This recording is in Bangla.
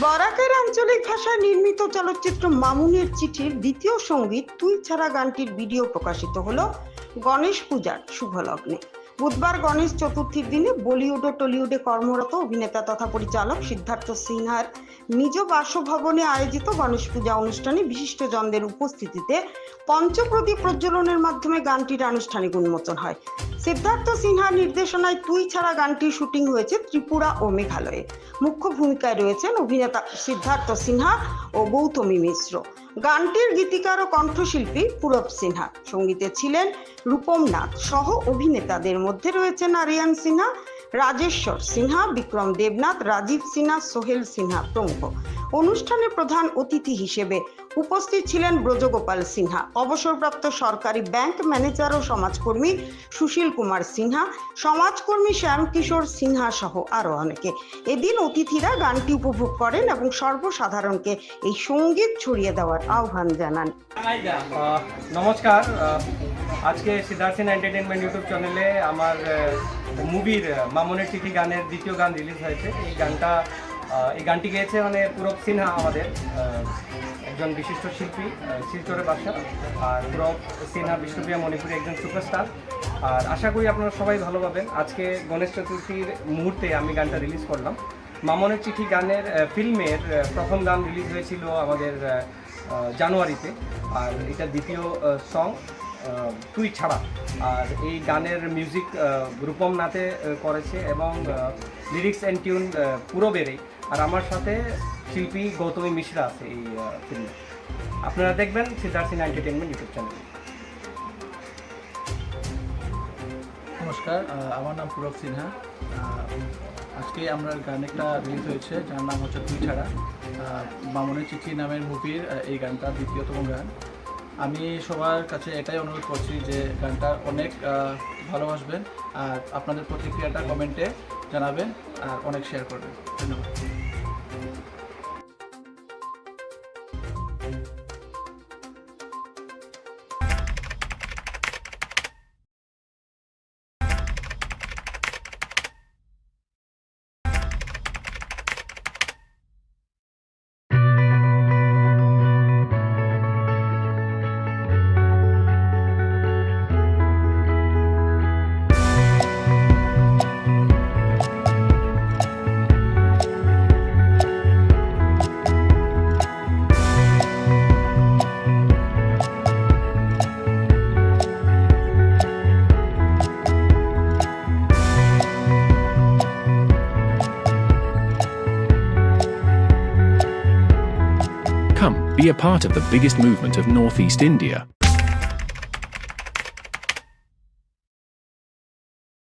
বরাকের আঞ্চলিক ভাষায় নির্মিত চলচ্চিত্র মামুনের চিঠির দ্বিতীয় সঙ্গীত তুই ছাড়া গানটির ভিডিও প্রকাশিত হলো গণেশ পূজার শুভ লগ্নে। বুধবার গণেশ চতুর্থীর দিনে বলিউড ও টলিউডে কর্মরত অভিনেতা তথা পরিচালক সিদ্ধার্থ সিনহার নিজ বাসভবনে আয়োজিত গণেশ পূজা অনুষ্ঠানে বিশিষ্টজনদের উপস্থিতিতে পঞ্চপ্রদীপ প্রজ্বলনের মাধ্যমে গানটির আনুষ্ঠানিক উন্মোচন হয়। সিদ্ধার্থ সিনহার নির্দেশনায় তুই ছাড়া গানটির শুটিং হয়েছে ত্রিপুরা ও মেঘালয়ে। মুখ্য ভূমিকায় রয়েছেন অভিনেতা সিদ্ধার্থ সিনহা ও গৌতমী মিশ্র। গানটির গীতিকার ও কণ্ঠশিল্পী পূরব সিনহা। সঙ্গীতে ছিলেন রূপম নাথ সহ অভিনেতাদের মধ্যে রয়েছেন আরিয়ান সিনহা, রাজেশ্বর সিনহা, বিক্রম দেবনাথ, রাজীব সিনহা, সোহেল সিনহা প্রমুখ। অনুষ্ঠানে প্রধান অতিথি হিসেবে উপস্থিত ছিলেন ব্রজগোপাল সিনহা, অবসরপ্রাপ্ত সরকারি ব্যাংক ম্যানেজার ও সমাজকর্মী সুশীল কুমার সিনহা, সমাজকর্মী শ্যাম কিশোর সিনহা সহ আরো অনেকে। এদিন অতিথিরা গানটি উপভোগ করেন এবং সর্বসাধারণকে এই সঙ্গীত ছড়িয়ে দেওয়ার আহ্বান জানান। নমস্কার, আজকে সিদ্ধার্থ সিনহা এন্টারটেনমেন্ট ইউটিউব চ্যানেলে আমার মুভির মামুনের চিঠি গানের দ্বিতীয় গান রিলিজ হয়েছে। এই গানটি গেয়েছে পূরব সিনহা, আমাদের একজন বিশিষ্ট শিল্পী, শিলচরের বাসা। আর পূরব সিনহা বিষ্ণুপ্রিয়া মণিপুরি একজন সুপারস্টার। আর আশা করি আপনারা সবাই ভালো পাবেন। আজকে গণেশ চতুর্থীর মুহূর্তে আমি গানটা রিলিজ করলাম। মামুনের চিঠি গানের ফিল্মের প্রথম গান রিলিজ হয়েছিল আমাদের জানুয়ারিতে, আর এটা দ্বিতীয় সং তুই ছাড়া। আর এই গানের মিউজিক রূপম নাথে করেছে এবং লিরিক্স অ্যান্ড টিউন পূরবেরই। আর আমার সাথে শিল্পী গৌতমী মিশ্রা আছে এই ফিল্মে। আপনারা দেখবেন সিদ্ধার্থ সিনহা এন্টারটেনমেন্ট ইউটিউব চ্যানেলে। নমস্কার, আমার নাম পূরব সিনহা। আজকে আমার গান একটা রিলিজ হয়েছে, যার নাম হচ্ছে তুই ছাড়া। মামুনের চিঠি নামের মুভির এই গানটা দ্বিতীয়তম গান। আমি সবার কাছে এটাই অনুরোধ করছি যে গানটা অনেক ভালোবাসবেন, আর আপনাদের প্রতিক্রিয়াটা কমেন্টে জানাবেন, আর অনেক শেয়ার করবেন। ধন্যবাদ। Come, be a part of the biggest movement of Northeast India.